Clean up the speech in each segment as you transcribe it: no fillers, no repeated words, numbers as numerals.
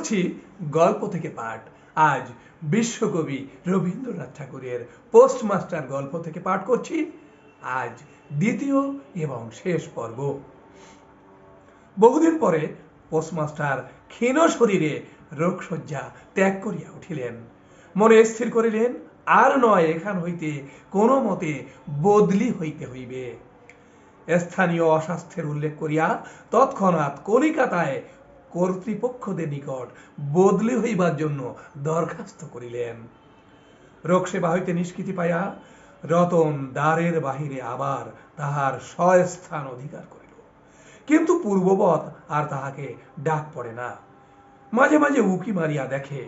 করছি গল্প থেকে পাঠ। আজ বিশ্বকবি রবীন্দ্রনাথ ঠাকুরের পোস্টমাস্টার গল্প থেকে পাঠ করছি। আজ দ্বিতীয় এবং শেষ পর্ব। বহুদিন পরে পোস্টমাস্টার ক্ষীণ শরীরে রোগশয্যা ত্যাগ করিয়া উঠিলেন। মনে স্থির করিলেন, আর নয় এখান হইতে কোনো মতে বদলি হইতে হইবে। স্থানীয় অস্বাস্থ্যের উল্লেখ করিয়া তৎক্ষণাৎ কলিকাতায় কর্তৃপক্ষদের নিকট বদলি হইবার জন্য দরখাস্ত করিলেন। রোগ সেবা হইতে নিষ্কৃতি পাইয়া রতন দ্বারের বাহিরে আবার তাহার স্বস্থান অধিকার করিল, কিন্তু পূর্ববৎ আর তাহাকে ডাক পড়ে না। মাঝে মাঝে উকি মারিয়া দেখে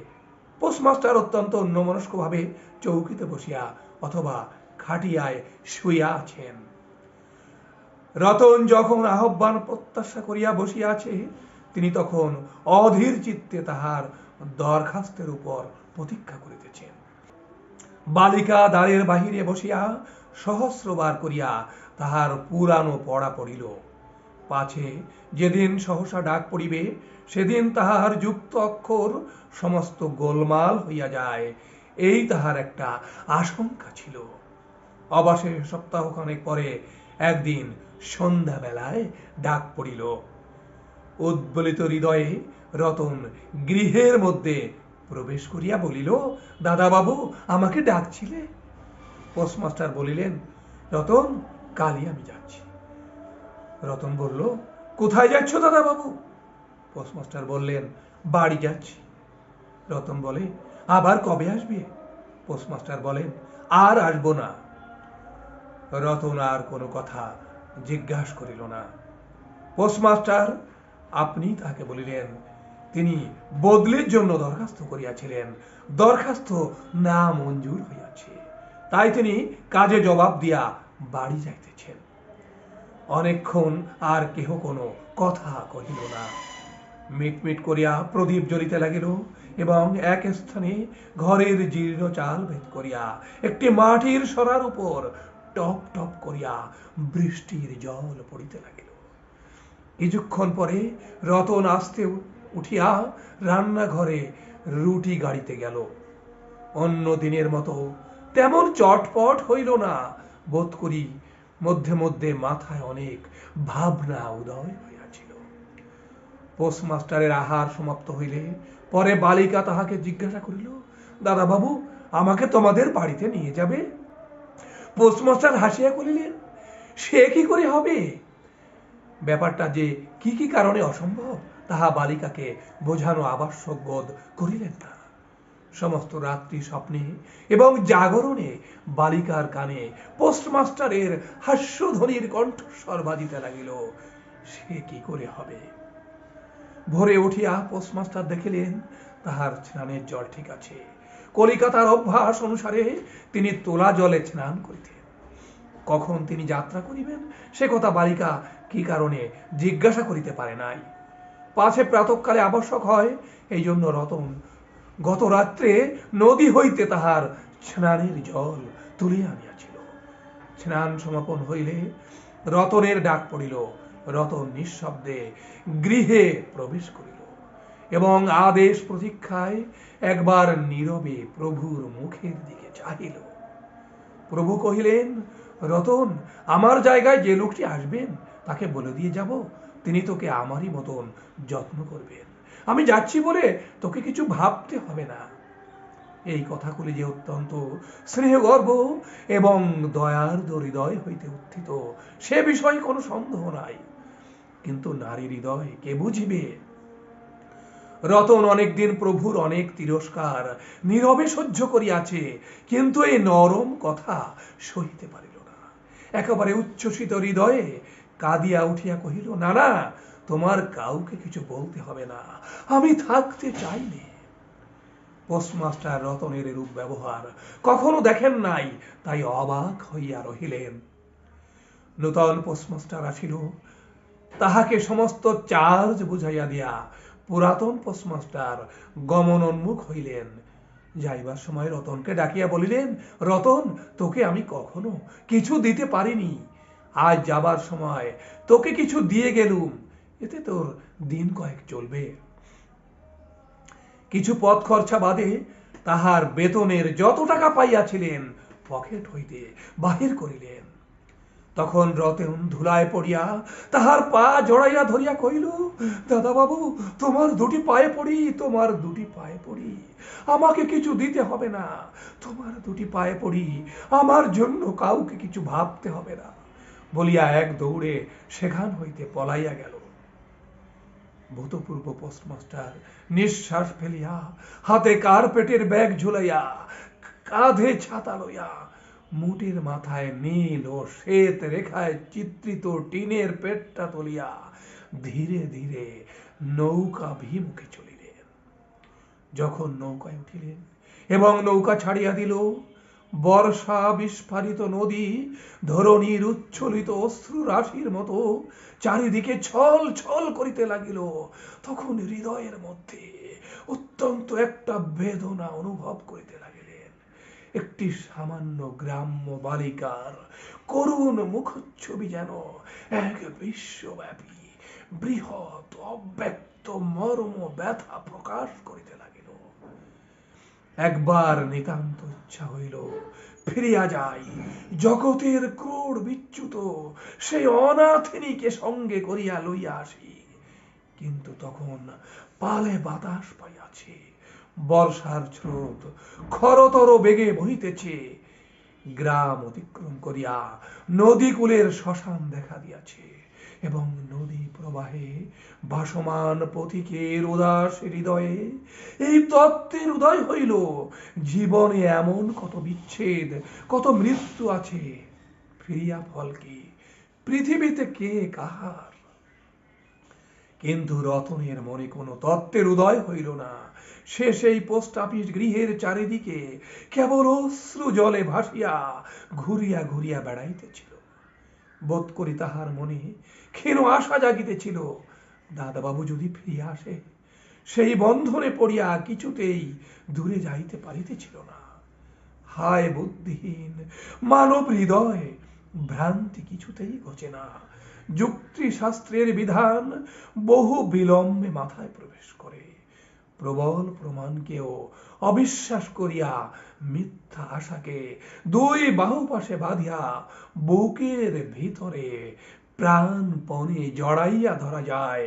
পোস্টমাস্টার অত্যন্ত অন্যমনস্কভাবে চৌকিতে বসিয়া অথবা খাটিয়ায় শুইয়া আছেন। রতন যখন আহ্বান প্রত্যাশা করিয়া বসিয়া আছে, তিনি তখন অধীর চিত্তে তাহার দরখাস্তের উপর প্রতীক্ষা করিতেছেন। বালিকা দ্বারের বাহিরে বসিয়া সহস্রবার করিয়া তাহার পুরানো পড়া পড়িল, পাছে যেদিন সহসা ডাক পড়িবে সেদিন তাহার যুক্ত অক্ষর সমস্ত গোলমাল হইয়া যায়, এই তাহার একটা আশঙ্কা ছিল। অবশেষে সপ্তাহখানেক পরে একদিন সন্ধ্যা বেলায় ডাক পড়িল। উদ্বেলিত হৃদয়ে রতন গৃহের মধ্যে প্রবেশ করিয়া বলিল, দাদা বাবু, আমাকে ডাকছিলে? পোস্টমাস্টার বলিলেন, রতন, কালই আমি যাচ্ছি। রতন বলল, কোথায় যাচ্ছ দাদা বাবু? পোস্টমাস্টার বললেন, বাড়ি যাচ্ছি। রতন বলে, আবার কবে আসবে? পোস্টমাস্টার বলেন, আর আসবো না। রতন আর কোনো কথা জিজ্ঞাসা করিল না। পোস্টমাস্টার আপনি তাকে বলিলেন, তিনি বদলির জন্য দরখাস্ত করিয়াছিলেন, দরখাস্ত না মঞ্জুর হইয়াছে, তাই তিনি কাজে জবাব দিয়া বাড়ি যাইতেছেন। অনেকক্ষণ আর কেহ কোনো কথা কহিল না। মিটমিট করিয়া প্রদীপ জ্বলিতে লাগিল এবং এক স্থানে ঘরের জীর্ণ চাল ভেদ করিয়া একটি মাটির সরার উপর টপ টপ করিয়া বৃষ্টির জল পড়িতে লাগিল। কিছুক্ষণ পরে রতন আস্তে উঠিয়া রান্নাঘরে রুটি গাড়িতে গেল। অন্য দিনের মতো তেমন চটপট হইল না, বোধ করি মধ্যে মধ্যে মাথায় অনেক ভাবনা উদয় হইয়াছিল। পোস্টমাস্টারের আহার সমাপ্ত হইলে পরে বালিকা তাহাকে জিজ্ঞাসা করিল, দাদা বাবু, আমাকে তোমাদের বাড়িতে নিয়ে যাবে? পোস্টমাস্টার হাসিয়া করিলেন, সে কি করে হবে? ব্যাপারটা যে কি কি কারণে অসম্ভব তাহা বালিকাকে বোঝানো আবশ্যক বোধ করিলেন না। সমস্ত রাত্রি স্বপ্নে এবং জাগরণে বালিকার কানে পোস্টমাস্টারের হাস্যধ্বনির কণ্ঠস্বর বাজিতে লাগিল, সে কি করে হবে। ভোরে উঠিয়া পোস্টমাস্টার দেখিলেন তাহার স্নানের জল ঠিক আছে। কলিকাতার অভ্যাস অনুসারে তিনি তোলা জলে স্নান করিতেন। কখন তিনি যাত্রা করিবেন সে কথা বালিকা কি কারণে জিজ্ঞাসা করিতে পারে নাই। পাছে প্রাতঃকালে আবশ্যক হয়, এই জন্য রতন গত রাত্রে নদী হইতে তাহার স্নানের জল তুলিয়া আনিয়াছিল। স্নান সমাপন হইলে রতনের ডাক পড়িল। রতন নিঃশব্দে গৃহে প্রবেশ করিল এবং আদেশ প্রতীক্ষায় একবার নীরবে প্রভুর মুখের দিকে চাহিল। প্রভু কহিলেন, রতন, আমার জায়গায় যে লোকটি আসবেন তাকে বলে দিয়ে যাব, তিনি তোকে আমারই মতন যত্ন করবেন। আমি যাচ্ছি বলে তোকে কিছু ভাবতে হবে না। এই কথাগুলি যে অত্যন্ত স্নেহগর্ভ এবং দয়ার্দ্র হৃদয় হইতে উত্থিত সে বিষয়ে কোনো সন্দেহ নাই, কিন্তু নারী হৃদয় কে বুঝিবে? রতন অনেকদিন প্রভুর অনেক তিরস্কার নীরবে সহ্য করিয়াছে, কিন্তু এই নরম কথা সহিতে পারিল না। একেবারে উচ্ছ্বসিত হৃদয়ে কাঁদিয়া উঠিয়া কহিল, না না, তোমার কাউকে কিছু বলতে হবে না, আমি থাকতে চাইনি। পোস্টমাস্টার রতনের রূপ ব্যবহার কখনো দেখেন নাই, তাই অবাক হইয়া রহিলেন। নূতন পোস্টমাস্টার আসিল, তাহাকে সমস্ত চার্জ বুঝাইয়া দিয়া পুরাতন পোস্টমাস্টার গমনোন্মুখ হইলেন। যাইবার সময় রতনকে ডাকিয়া বলিলেন, রতন, তোকে আমি কখনো কিছু দিতে পারিনি, আজ যাবার সময় তোকে কিছু দিয়ে গেলুম, এতে তোর দিন কয়েক চলবে। কিছু পথ খরচা বাদে তাহার বেতনের যত টাকা পাইয়াছিলেন পকেট হইতে বাহির করিলেন। তখন রতন ধুলায় পড়িয়া তাহার পা জড়াইয়া ধরিয়া কহিল, দাদা বাবু, তোমার দুটি পায়ে পড়ি, তোমার দুটি পায়ে পড়ি, আমাকে কিছু দিতে হবে না, তোমার দুটি পায়ে পড়ি, আমার জন্য কাউকে কিছু ভাবতে হবে না, বলিয়া এক দৌড়ে সেখান হইতে পলাইয়া গেল। ভূতপূর্ব পোস্টমাস্টার নিঃশ্বাস ফেলিয়া হাতে কার্পেটের ব্যাগ ঝুলাইয়া কাঁধে ছাতা লইয়া মুটির মাথায় নীল ও শ্বেত রেখায় চিত্রিত টিনের পেটটা তুলিয়া ধীরে ধীরে নৌকা ভিমুখে চলিলেন। যখন নৌকায় উঠিলেন এবং নৌকা ছাড়িয়া দিল, বর্ষা বিস্ফারিত নদী ধরণীর উচ্ছ্বলিত অশ্রু রাশির মতো চারিদিকে ছল ছল করিতে লাগিল। তখন হৃদয়ের মধ্যে অত্যন্ত একটা বেদনা অনুভব করিতে লাগিলেন। একটি সামান্য গ্রাম্য বালিকার করুণ মুখচ্ছবি যেন এক বিশ্বব্যাপী বৃহৎ অব্যক্ত মর্ম ব্যথা প্রকাশ করিতে লাগিল। একবার নিতান্ত ইচ্ছা হইল ফিরিয়া যাই, জগতের ক্রোড় বিচ্যুত সেই অনাথিনীকে সঙ্গে করিয়া লইয়া আসি। কিন্তু তখন পালে বাতাস পাইয়াছে, বর্ষার স্রোত খরতর বেগে বহিতেছে, গ্রাম অতিক্রম করিয়া নদীকূলের শ্মশান দেখা দিয়াছে এবং নদী প্রবাহে ভাসমান পথিকের উদাস হৃদয়ে এই তত্ত্বের উদয় হইল, জীবনে এমন কত বিচ্ছেদ, কত মৃত্যু আছে, ফিরিয়া ফল কি, পৃথিবীতে কে কাহার। কিন্তু রতনের মনে কোনো তত্ত্বের উদয় হইল না। সে সেই পোস্ট অফিস গৃহের চারিদিকে কেবল অশ্রু জলে ভাসিয়া ঘুরিয়া ঘুরিয়া বেড়াইতেছিল। বোধ করি তাহার মনে ক্ষীণ আশা জাগিতেছিল, দাদাবাবু যদি ফিরিয়া আসে। সেই বন্ধনে পড়িয়া কিছুতেই দূরে যাইতে পারিতেছিল না। হায় বুদ্ধিহীন মানব হৃদয়, ভ্রান্তি কিছুতেই ঘোচে না। যুক্তি শাস্ত্রের বিধান বহু বিলম্বে মাথায় প্রবেশ করে। প্রবল প্রমাণকেও অবিশ্বাস করিয়া মিথ্যা আশাকে দুই বাহু পাশে বাঁধিয়া বুকের ভিতরে প্রাণপণে জড়াইয়া ধরা যায়।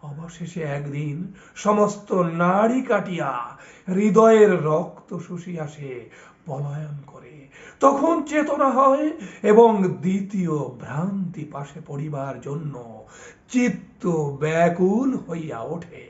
অবশেষে একদিন সমস্ত নাড়ি কাটিয়া হৃদয়ের রক্ত শুষিয়া সে পলায়ন করে। তখন চেতনা হয় এবং দ্বিতীয় ভ্রান্তি পাশে পড়িবার জন্য চিত্ত ব্যাকুল হইয়া ওঠে।